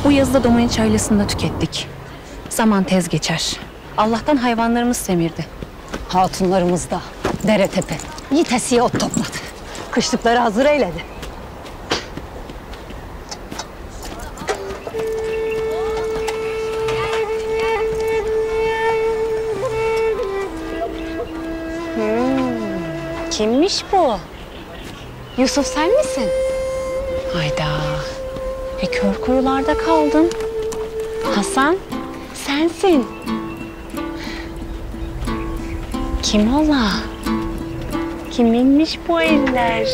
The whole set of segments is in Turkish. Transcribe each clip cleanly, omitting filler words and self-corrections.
Bu yazıda Domaniç ailesini de tükettik. Zaman tez geçer. Allah'tan hayvanlarımız semirdi. Hatunlarımız da dere tepe yitesiye ot topladı. Kışlıkları hazır eyledi. Kimmiş bu? Yusuf sen misin? Hayda. Kör kuyularda kaldın. Hasan sensin. Kim ola? Kiminmiş bu eller?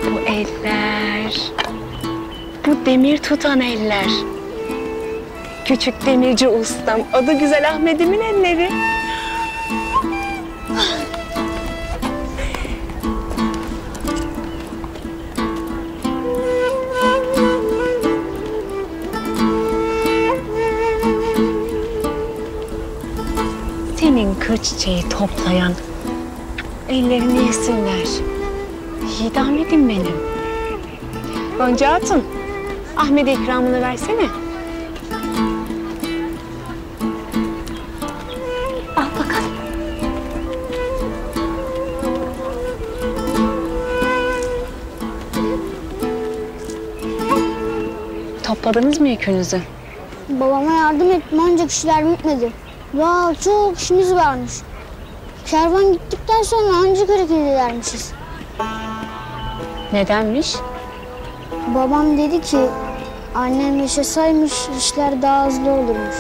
Bu eller. Bu demir tutan eller. Küçük demirci ustam, adı güzel Ahmet'imin elleri. Senin kır çiçeği toplayan ellerini yesinler. Yiğit Ahmet'im benim. Gonca Hatun, Ahmet'e ikramını versene. Al bakalım. Topladınız mı yükünüzü? Babama yardım ettim ancak işler bitmedi. Daha çok işimiz varmış. Kervan gittikten sonra ancak hareket edermişiz. Nedenmiş? Babam dedi ki annem yaşasaymış işler daha hızlı olurmuş.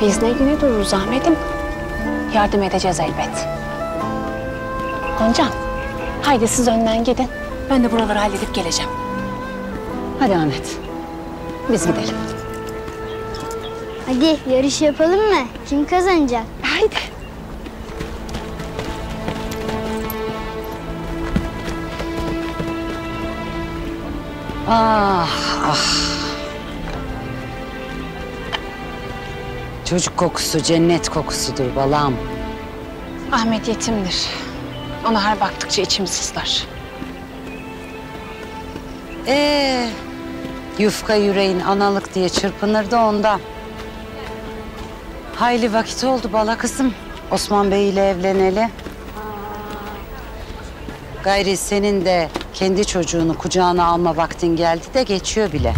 Biz ne güne dururuz Ahmet'im? Yardım edeceğiz elbet. Gonca, haydi siz önden gidin. Ben de buraları halledip geleceğim. Hadi Ahmet, biz gidelim. Hadi yarış yapalım mı? Kim kazanacak? Haydi. Ah, ah. Çocuk kokusu cennet kokusudur balam. Ahmet yetimdir. Ona her baktıkça içim sızlar. Yufka yüreğin analık diye çırpınırdı ondan. Hayli vakit oldu bala kızım. Osman Bey ile evleneli. Gayri senin de kendi çocuğunu kucağına alma vaktin geldi de geçiyor bile.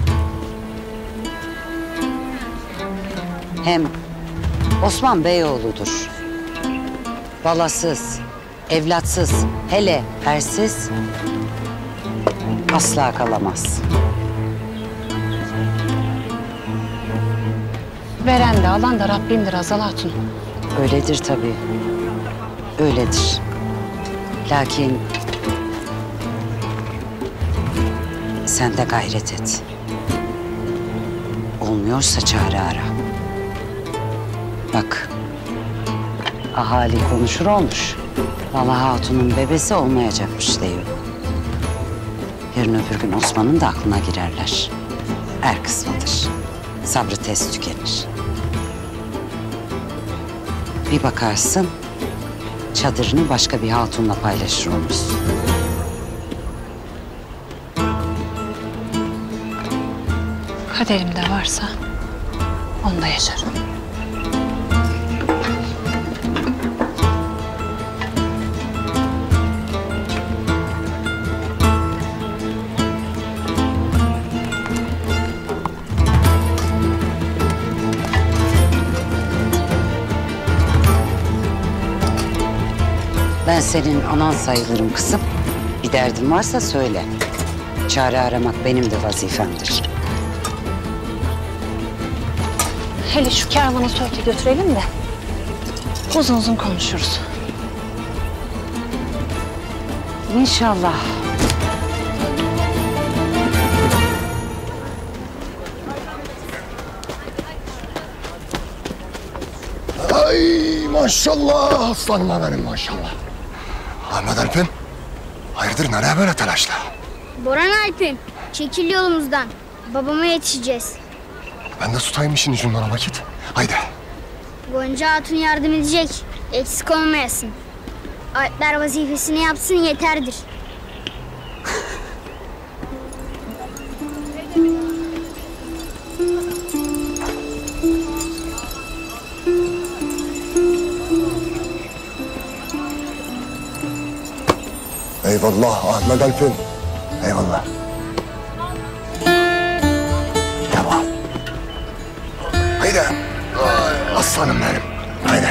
Hem Osman Beyoğlu'dur. Balasız, evlatsız, hele ersiz asla kalamaz. Veren de alan da Rabbimdir Azal Hatun. Öyledir tabii. Öyledir. Lakin sen de gayret et. Olmuyorsa çare ara. Bak, ahali konuşur olmuş. Vallahi Hatun'un bebesi olmayacakmış diyor. Yarın öbür gün Osman'ın da aklına girerler. Er kısmıdır. Sabrı tez tükenir. Bir bakarsın, çadırını başka bir hatunla paylaşır olmuşsun. Kaderimde varsa onda yaşarım. Ben senin anan sayılırım kızım. Bir derdin varsa söyle. Çare aramak benim de vazifemdir. Hele şu kervanı söyle götürelim de uzun uzun konuşuruz. İnşallah. Ay maşallah aslanlar benim maşallah. Ahmet Alp'im hayırdır nereye böyle telaşla? Boran Alp'im Çekil yolumuzdan. Babama yetişeceğiz. Ben de tutayım işin ucundan vakit. Haydi. Gonca Hatun yardım edecek. Eksik olmayasın. Alpler vazifesini yapsın yeterdir. Eyvallah Ahmet Alp'im. Eyvallah. Devam. Haydi. Ay, aslanım benim. Haydi.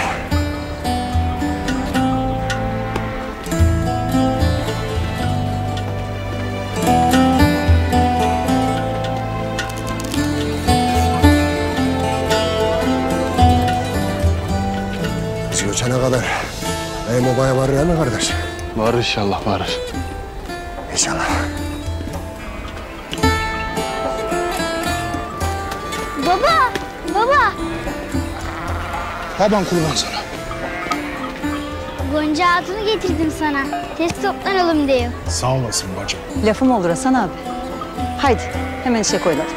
Biz göçene kadar obaya varır ya mı kardeş? Varır inşallah, varır. İnşallah. Baba! Baba! Baban kurban sana. Gonca Hatun'u getirdim sana. Test toplanalım diyor. Sağ olasın bacım. Lafım olur Hasan abi. Haydi hemen işe koyulalım.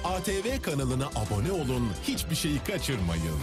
ATV kanalına abone olun, hiçbir şeyi kaçırmayın.